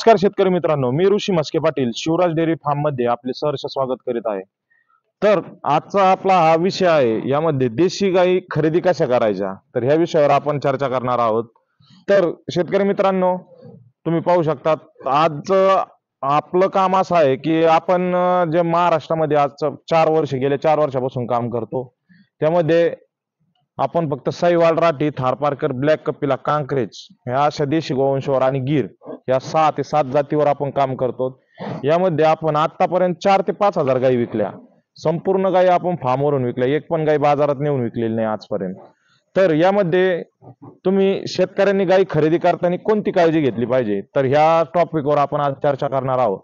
नमस्कार शेतकरी मित्रांनो, मी ऋषी मस्के पाटील शिवराज डेअरी फार्म मध्ये आपले सहर्ष स्वागत करीत आहे। तर आजचा आपला हा विषय आहे, यामध्ये देशी गाई खरेदी कशा करायच्या, तर ह्या विषयावर आपण चर्चा करणार आहोत। तर शेतकरी मित्रांनो, तुम्ही पाहू शकतात आज आपलं काम असं आहे की आपण जे महाराष्ट्रामध्ये आज 4 वर्ष गेले 4 वर्षापासून काम करतो, त्यामध्ये आपण फक्त साहिवाल, राठी, थारपारकर, ब्लॅक कपिला, कांक्रेज ह्या अशा देशी गोवंशावर आणि गीर या 6 ते 7 जातीवर आपण काम करतो। यामध्ये आपण आतापर्यंत 4 ते 5 हजार गायी विकल्या। संपूर्ण गायी आपण फार्मवरून विकल्या, एक पण गाय बाजारात नेऊन विकलेली नाही आजपर्यंत। तर यामध्ये तुम्ही शेतकऱ्यांनी गायी खरेदी करताना कोणती काळजी घेतली पाहिजे, तर ह्या टॉपिकवर आपण आज चर्चा करणार आहोत।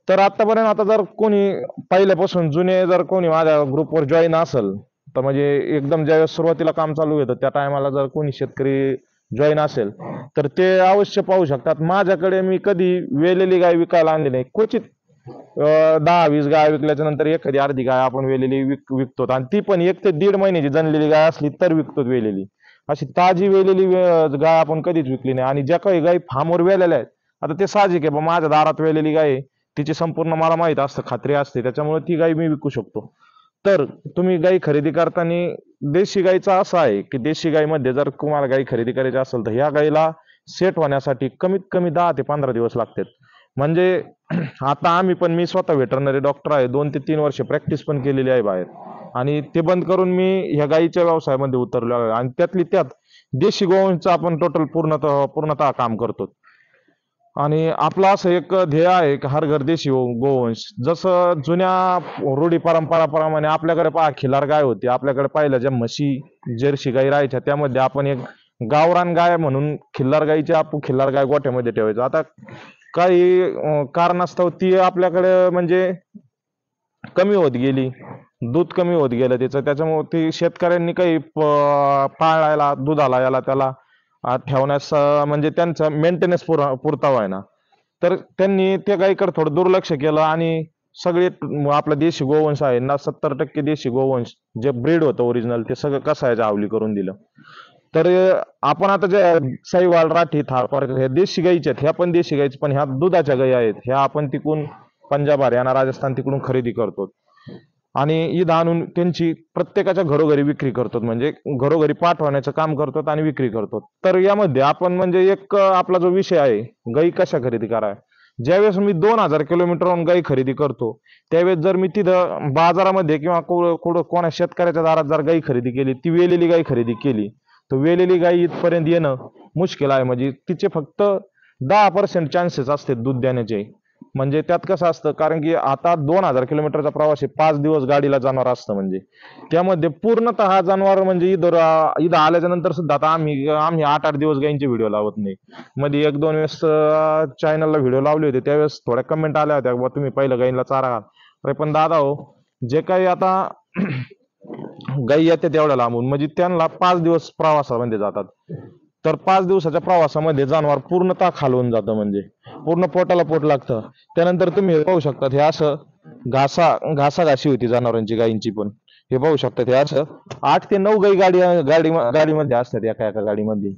तर आतापर्यंत आता जर कोणी पहिल्यापासून जुने जर कोणी माझ्या ग्रुपवर जॉईन असेल, तर म्हणजे एकदम ज्यावेळेस सुरुवातीला काम चालू होतं त्या टायमाला जर कोणी शेतकरी जॉईन असेल, तर ते अवश्य पाहू शकतात माझ्याकडे मी कधी वेलेली गाय विकायला आणली नाही। क्वचित 10-20 गाय विकल्याच्या नंतर एखादी अर्धी गाय आपण वेलेली विकतो, आणि ती पण 1 ते 1.5 महिन्याची जनलेली गाय असली तर विकतो वेलेली। अशी ताजी वेलेली गाय आपण कधीच विकली नाही। आणि ज्या काही गायी फार्मवर वेलेल्या आहेत, आता ते साहजिक आहे, माझ्या दारात वेलेली गाय आहे, तिची संपूर्ण मला माहित असतं, खात्री असते, त्याच्यामुळे ती गाय मी विकू शकतो। तर तुम्ही गाई खरेदी करताना देशी गाईचा असं आहे की देशी गाईमध्ये जर तुम्हाला गाई खरेदी करायची असेल तर ह्या गाईला सेट होण्यासाठी कमीत कमी 10 ते 15 दिवस लागतात। म्हणजे आता मी स्वतः वेटरनरी डॉक्टर आहे, 2 ते 3 वर्ष प्रॅक्टिस पण केलेली आहे बाहेर, आणि ते बंद करून मी ह्या गाईच्या व्यवसायामध्ये उतरलो आहे। आणि त्यातली त्यात देशी गोवंशचं आपण टोटल पूर्णतः काम करतो। आणि आपलं असं एक ध्येय आहे की हर घर देशी गोवंश। जसं जुन्या रूढी परंपराप्रमाणे आपल्याकडे पहा खिल्लार गाय होती, आपल्याकडे पाहिलं ज्या म्हशी जर्सी गाई राहायच्या, त्यामध्ये आपण एक गावरान गाय म्हणून खिल्लार गायीची खिल्लार गाय गोठ्यामध्ये ठेवायचो। आता काही कारणास्तव ती आपल्याकडे म्हणजे कमी होत गेली, दूध कमी होत गेलं तिचं, त्याच्यामुळे ती शेतकऱ्यांनी काही पाळायला दुधाला याला त्याला ठेवण्यास म्हणजे त्यांचा मेंटेनन्स पुरता व्हायना, तर त्यांनी त्या गायीकडे थोडं दुर्लक्ष केलं। आणि सगळे आपला देशी गोवंश आहे ना, 70% देशी गोवंश जे ब्रीड होतं ओरिजिनल, ते सगळं कसायच्या आवली करून दिलं। तर आपण आता जे साहिवाल, राठी, थारपारकर ह्या देशी गायीच्या आहेत, ह्या पण देशी गायीच्या, पण ह्या दुधाच्या गायी आहेत, ह्या आपण तिकडून पंजाब, हरियाणा, राजस्थान तिकडून खरेदी करतो आणि इथं आणून त्यांची प्रत्येकाच्या घरोघरी विक्री करतो, म्हणजे घरोघरी पाठवण्याचं काम करतो आणि विक्री करतो। तर यामध्ये आपण म्हणजे एक आपला जो विषय आहे गाई कशा खरेदी करा, ज्यावेळेस मी 2000 किलोमीटरहून गाई खरेदी करतो, त्यावेळेस जर मी तिथं बाजारामध्ये किंवा कोणा शेतकऱ्याच्या दारात जर गाई खरेदी केली, ती वेलेली गाई खरेदी केली, तर वेलेली गाई इथपर्यंत येणं मुश्किल आहे। म्हणजे तिचे फक्त 10% चान्सेस असते दूध देण्याचे। म्हणजे त्यात कसं असतं, कारण की आता 2000 किलोमीटरचा प्रवास आहे, 5 दिवस गाडीला जनावर असतं, म्हणजे त्यामध्ये पूर्णतः जनावर म्हणजे इथं आल्याच्या नंतर सुद्धा आता आम्ही 8-8 दिवस गायींचे व्हिडिओ लावत नाही। मध्ये 1-2 वेळेस चॅनलला व्हिडिओ लावले होते, त्यावेळेस थोड्या कमेंट आल्या होत्या की तुम्ही पहिलं गायींना चारा घाल। अरे पण दादा हो, जे काही आता गायी येते तेवढ्या लांबून, म्हणजे त्यांना 5 दिवस प्रवासामध्ये जातात, तर 5 दिवसाच्या प्रवासामध्ये जनावर पूर्णतः खालवून जातं, म्हणजे पूर्ण पोटाला पोट लागतं। त्यानंतर तुम्ही हे पाहू शकता, हे असं घासाघाशी होती जनावरांची, गायींची पण हे पाहू शकता, हे असं 8 ते 9 गायी गाडीमध्ये असतात एका एका गाडीमध्ये।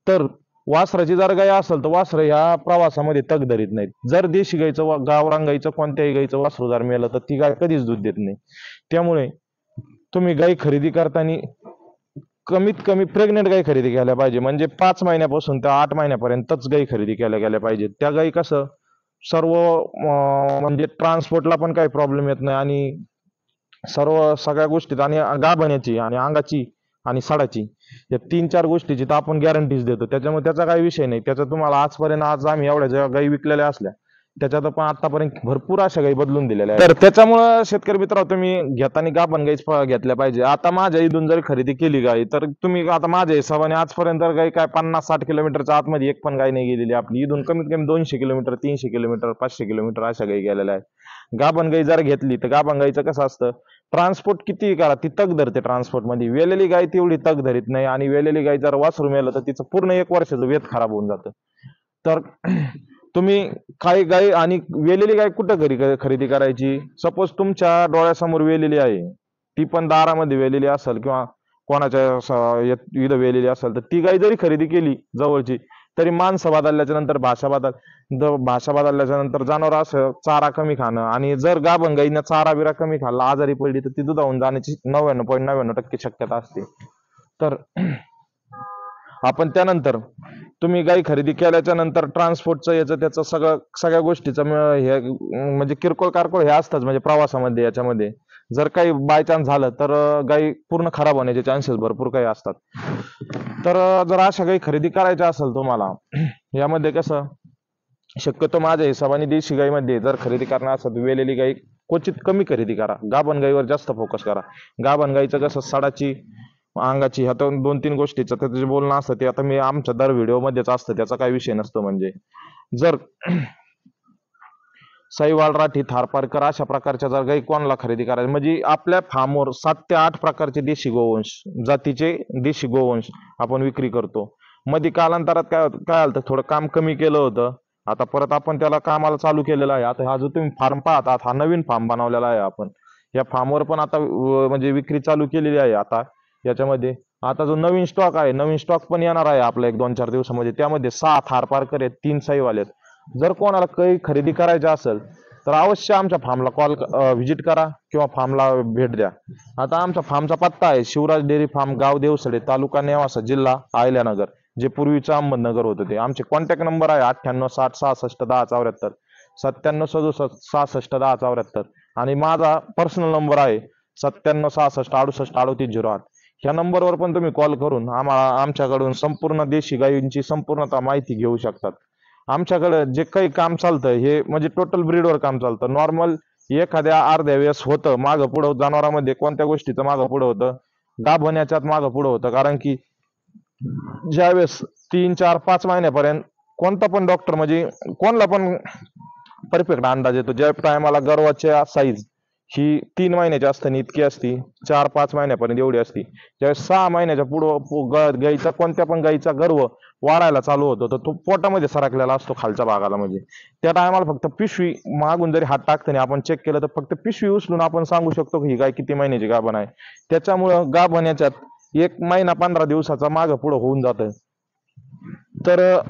तर वासराची जर गाय असेल तर वासर ह्या प्रवासामध्ये तग धरीत नाहीत। जर देशी गायचं, गावरान गायचं, कोणत्याही गायचं वासरू जर मेलं तर ती गाय कधीच दूध देत नाही। त्यामुळे तुम्ही गाय खरेदी करताना कमीत कमी प्रेग्नेंट गाय खरेदी केल्या पाहिजे, म्हणजे 5 महिन्यापासून ते 8 महिन्यापर्यंतच गायी खरेदी केल्या पाहिजे। त्या गायी कसं सर्व म्हणजे ट्रान्सपोर्टला पण काही प्रॉब्लेम येत नाही, आणि सगळ्या गोष्टीत, आणि गाभण्याची आणि अंगाची आणि साडाची या 3-4 गोष्टीची तर आपण गॅरंटीज देतो, त्याच्यामुळे त्याचा काही विषय नाही। त्याचा तुम्हाला आज आम्ही एवढ्या ज्या गायी विकलेल्या असल्या त्याच्यात पण आतापर्यंत भरपूर अशा गायी बदलून दिलेल्या आहेत। तर त्याच्यामुळे शेतकरी मित्र, तुम्ही घेताना गाभण गायीच घेतल्या पाहिजे। आता माझ्या इथून जर खरेदी केली गाय, तर तुम्ही आता माझ्या हिशोबाने आजपर्यंत गाय काय 50-60 किलोमीटरच्या आतमध्ये एक पण गाय नाही गेलेली आपली। इथून कमीत कमी 200 किलोमीटर, 300 किलोमीटर, 500 किलोमीटर अशा गायी गेलेल्या आहेत। गाभण गाई जर घेतली तर गाभण गाईचं कसं असतं, ट्रान्सपोर्ट किती करा ती तग धरते ट्रान्सपोर्ट मध्ये। वेलेली गाय तेवढी तग धरीत नाही, आणि वेलेली गाय जर वासरू मेलं तर तिचं पूर्ण 1 वर्षाचं वेत खराब होऊन जातं। तर तुम्ही काही गाय, आणि वेलेली गाय कुठं खरेदी करायची, सपोज तुमच्या डोळ्यासमोर वेलेली आहे, ती पण दारामध्ये वेलेली असेल किंवा कोणाच्या इथं वेलेली असेल, तर ती गाय जरी खरेदी केली जवळची, तरी माणसं बदलल्याच्या नंतर भाषा बदलल्याच्या नंतर जनावर असं चारा कमी खाणं, आणि जर गाभण गाईनं चारा बिरा कमी खाल्ला आजारी पडली तर ती दुधावून जाण्याची 99.99% शक्यता असते. तर आपण त्यानंतर तुम्ही गाई खरेदी केल्याच्या नंतर ट्रान्सपोर्टचं याचं त्याचं सगळ्या गोष्टीचं हे म्हणजे किरकोळ कारकोळ हे असतंच म्हणजे प्रवासामध्ये याच्यामध्ये. जर काही बाय चान्स झालं तर गाई पूर्ण खराब होण्याचे चान्सेस भरपूर काही असतात. तर जर अशा गाई खरेदी करायच्या असेल तुम्हाला, यामध्ये कसं शक्यतो माझ्या हिशोबाने देशी गाईमध्ये जर खरेदी करणार असेल तर वेलेली गाई क्वचित कमी खरेदी करा, गाभण गाईवर जास्त फोकस करा. गाभण गाईचं कसं सडाची अंगाची ह्या तर 2-3 गोष्टीचं त्याचं जे बोलणं असतं ते आता मी आमच्या दर व्हिडिओ मध्येच असतं, त्याचा काही विषय नसतो. म्हणजे जर साईवाल, राठी, थारपारकर अशा प्रकारच्या जर गाई कोणाला खरेदी करायची म्हणजे आपल्या फार्मवर 7 ते 8 प्रकारचे देशी गोवंश जातीचे देशी गोवंश आपण विक्री करतो. मध्ये कालांतरात काय आलं थोडं काम कमी केलं होतं, आता परत आपण त्याला कामाला चालू केलेलं आहे. आता हा जो तुम्ही फार्म पाहता हा नवीन फार्म बनवलेला आहे आपण. या फार्मवर पण आता म्हणजे विक्री चालू केलेली आहे. आता याच्यामध्ये आता जो नवीन स्टॉक आहे, नवीन स्टॉक पण येणार आहे आपला 1-2-4 दिवसामध्ये. त्यामध्ये 6 थारपारकर आहेत, 3 साईवाले आहेत. जर कोणाला काही खरेदी करायचं असेल तर अवश्य आमच्या फार्मला व्हिजिट करा किंवा फार्मला भेट द्या. आता आमच्या फार्मचा पत्ता आहे शिवराज डेअरी फार्म, गाव देवसडे, तालुका नेवासा, जिल्हा अहिल्यानगर, जे पूर्वीचं अहमदनगर होतं ते. आमचे कॉन्टॅक्ट नंबर आहे 9860661074, 9767661074, आणि माझा पर्सनल नंबर आहे 976668683808. ह्या नंबरवर पण तुम्ही कॉल करून आमच्याकडून संपूर्ण देशी गायींची संपूर्णतः माहिती घेऊ शकतात. आमच्याकडे जे काही काम चालतं हे म्हणजे टोटल ब्रीडवर काम चालतं. नॉर्मल एखाद्या अर्ध्या वेळेस होतं मागं पुढं जनावरांमध्ये कोणत्या गोष्टीचं मागं पुढं होतं, गाभ होण्याच्यात मागं पुढं होतं. कारण की ज्यावेळेस 3-4-5 महिन्यापर्यंत कोणता पण डॉक्टर म्हणजे कोणाला पण परफेक्ट अंदाज येतो. ज्या टायमाला गर्वाच्या साईज ही 3 महिन्याची असताना इतकी असती, 4-5 महिन्यापर्यंत एवढी असती. ज्यावेळेस 6 महिन्याच्या पुढं गाईचा कोणत्या पण गाईचा गर्व वाढायला चालू होतो तर तो पोटामध्ये सरकलेला असतो खालच्या भागाला. म्हणजे त्या टायमाला फक्त पिशवी मागून जरी हात टाकताना आपण चेक केलं तर फक्त पिशवी उचलून आपण सांगू शकतो की ही गाय किती महिन्याची गाभण आहे. त्याच्यामुळं गाभ होण्याच्यात 1 महिना 15 दिवसाचा मागं पुढं होऊन जातं. तर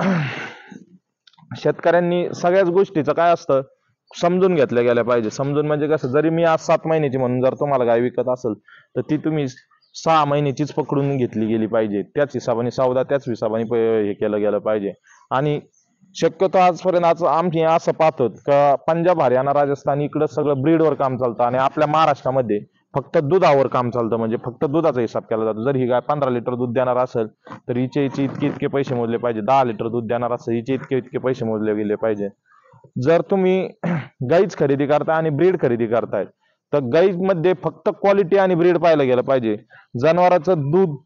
शेतकऱ्यांनी सगळ्याच गोष्टीचं काय असतं समजून घेतल्या गेल्या पाहिजे. समजून म्हणजे कसं, जरी मी आज 7 महिन्याची म्हणून जर तुम्हाला गाय विकत असेल तर ती तुम्ही 6 महिन्याचीच पकडून घेतली गेली पाहिजे. त्याच हिशोबाने सौदा त्याच हिशोबाने हे केलं गेलं पाहिजे. आणि शक्यतो आजपर्यंत आम्ही असं पाहतो का पंजाब, हरियाणा, राजस्थान इकडं सगळं ब्रीडवर काम चालतं आणि आपल्या महाराष्ट्रामध्ये फक्त दुधावर काम चालतं. म्हणजे फक्त दुधाचा हिसाब केला जातो. जर ही गाय 15 लिटर दूध देणार असेल तर हिचे इतके इतके पैसे मोजले पाहिजे. 10 लिटर दूध देणार असेल हिचे इतके इतके पैसे मोजले गेले पाहिजे. जर तुम्ही गाईच खरेदी करताय आणि ब्रीड खरेदी करताय तर गाईमध्ये फक्त क्वालिटी आणि ब्रीड पाहायला गेलं पाहिजे. जनावराचं दूध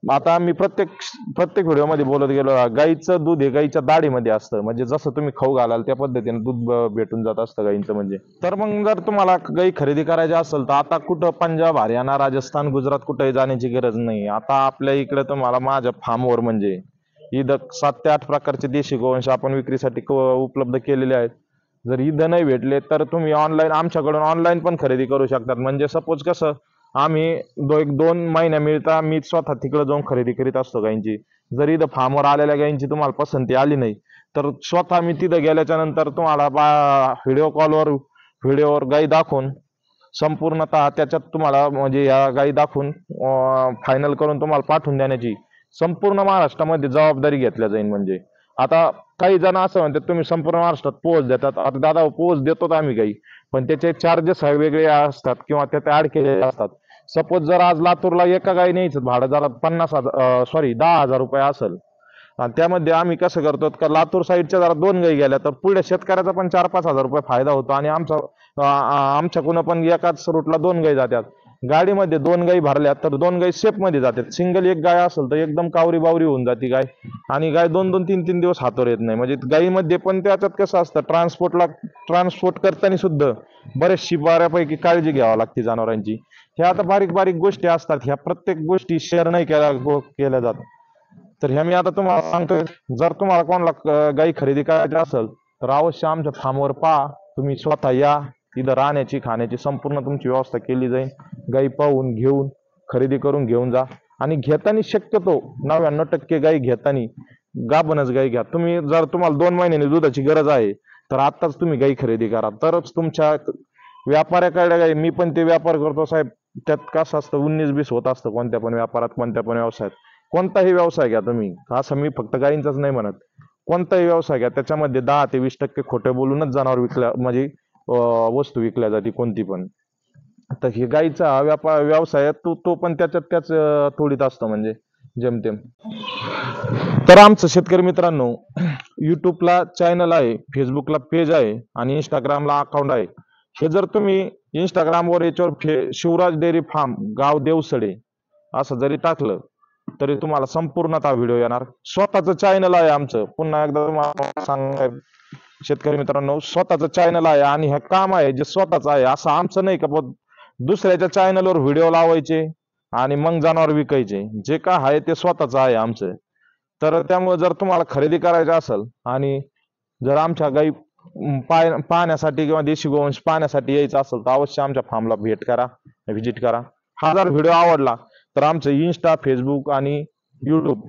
आता मी प्रत्येक व्हिडिओमध्ये बोलत गेलो, गाईचं दूध हे गाईच्या दाढीमध्ये असतं. म्हणजे जसं तुम्ही खाऊ घालाल त्या पद्धतीने दूध भेटून जात असतं गाईंचं. म्हणजे तर मग जर तुम्हाला गाई खरेदी करायची असेल तर आता कुठं पंजाब, हरियाणा, राजस्थान, गुजरात कुठेही जाण्याची गरज नाही. आता आपल्या इकडे तुम्हाला माझ्या फार्मवर म्हणजे इथं 7 ते 8 प्रकारचे देशी गोवंश आपण विक्रीसाठी उपलब्ध केलेले आहेत. जर इथं नाही भेटले तर तुम्ही ऑनलाईन आमच्याकडून ऑनलाईन पण खरेदी करू शकतात. म्हणजे सपोज कसं आम्ही 1-2 महिने मिळता मी स्वतः तिकडे जाऊन खरेदी करीत असतो गायींची. जर इथं फार्मवर आलेल्या गायींची तुम्हाला पसंती आली नाही तर स्वतः मी तिथं गेल्याच्या नंतर तुम्हाला व्हिडिओवर गाई दाखवून संपूर्णतः त्याच्यात तुम्हाला म्हणजे या गाई दाखवून फायनल करून तुम्हाला पाठवून देण्याची संपूर्ण महाराष्ट्रामध्ये जबाबदारी घेतल्या जाईल. म्हणजे आता काही जण असं म्हणतात तुम्ही संपूर्ण महाराष्ट्रात पोहोच देतात. आता दादा पोहोच देतो आम्ही गाई, पण त्याचे चार्जेस वेगळे असतात किंवा त्याचे ऍड केलेले असतात. सपोज जर आज लातूरला एका गाई न्यायचं भाडं जरा 10,000 रुपये असेल आणि त्यामध्ये आम्ही कसं करतो का लातूर साईडच्या जरा 2 गाई गेल्या तर पुढे शेतकऱ्याचा पण 4-5 हजार रुपये फायदा होतो आणि आमच्याकडून पण एकाच रूटला 2 गाई जातात. गाडीमध्ये 2 गाई भरल्या तर 2 गाई सेफ मध्ये जातात. सिंगल एक गाय असेल तर एकदम कावरी बावरी होऊन जाते गाय आणि गाय 2-2, 3-3 दिवस हातवर येत नाही. म्हणजे गायीमध्ये पण त्याच्यात कसं असतं ट्रान्सपोर्ट करताना सुद्धा बऱ्याचशी बऱ्यापैकी काळजी घ्यावी लागते जनावरांची. ह्या आता बारीक बारीक गोष्टी असतात, ह्या प्रत्येक गोष्टी शेअर नाही केल्या जात. तर ह्या मी आता तुम्हाला सांगतोय, जर तुम्हाला कोणाला गाई खरेदी करायची असेल तर अवश्य आमच्या फार्मवर पहा. तुम्ही स्वतः या, तिथं राहण्याची खाण्याची संपूर्ण तुमची व्यवस्था केली जाईल. गाई पाहून घेऊन खरेदी करून घेऊन जा. आणि घेताना शक्यतो 99% गाई घेताना गाभणच गाई घ्या. तुम्ही जर तुम्हाला 2 महिन्यांनी दुधाची गरज आहे तर आत्ताच तुम्ही गाई खरेदी करा, तरच तुमच्या व्यापाऱ्याकडे गाई. मी पण ते व्यापार करतो साहेब. त्यात कसं असतं, 19-20 होत असतं कोणत्या पण व्यापारात, कोणत्या पण व्यवसायात. कोणताही व्यवसाय घ्या तुम्ही, असं मी फक्त गायींचाच नाही म्हणत, कोणताही व्यवसाय घ्या त्याच्यामध्ये 10 ते 20% खोटे बोलूनच जनावर विकल्या म्हणजे वस्तू विकल्या जाते कोणती पण. तर हे गाईचा हा व्यापार व्यवसाय आहे, तो पण त्याच्यात त्याच थोडीत असतो म्हणजे जेमतेम. तर आमचं शेतकरी मित्रांनो, युट्यूबला चॅनल आहे, फेसबुकला पेज आहे आणि इंस्टाग्रामला अकाउंट आहे. हे जर तुम्ही इंस्टाग्रामवर याच्यावर शिवराज डेअरी फार्म गाव देवसडे असं जरी टाकलं तरी तुम्हाला संपूर्णतः व्हिडिओ येणार. स्वतःचं चॅनल आहे आमचं, पुन्हा एकदा तुम्हाला सांगा शेतकरी मित्रांनो, स्वतःचं चॅनल आहे आणि हे काम आहे जे स्वतःच आहे. असं आमचं नाही का दुसऱ्याच्या चॅनलवर व्हिडिओ लावायचे आणि मग जनावर विकायचे. जे काय आहे ते स्वतःच आहे आमचं. तर त्यामुळे जर तुम्हाला खरेदी करायचं असेल आणि जर आमच्या गाई पाहण्यासाठी किंवा देशी गोवंश पाहण्यासाठी यायचं असेल तर अवश्य आमच्या फार्मला भेट करा, व्हिजिट करा. हा जर व्हिडिओ आवडला तर आमचं इन्स्टा, फेसबुक आणि युट्यूब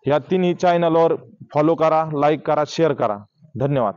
या तिन्ही चॅनलवर फॉलो करा, लाईक करा, शेअर करा. धन्यवाद.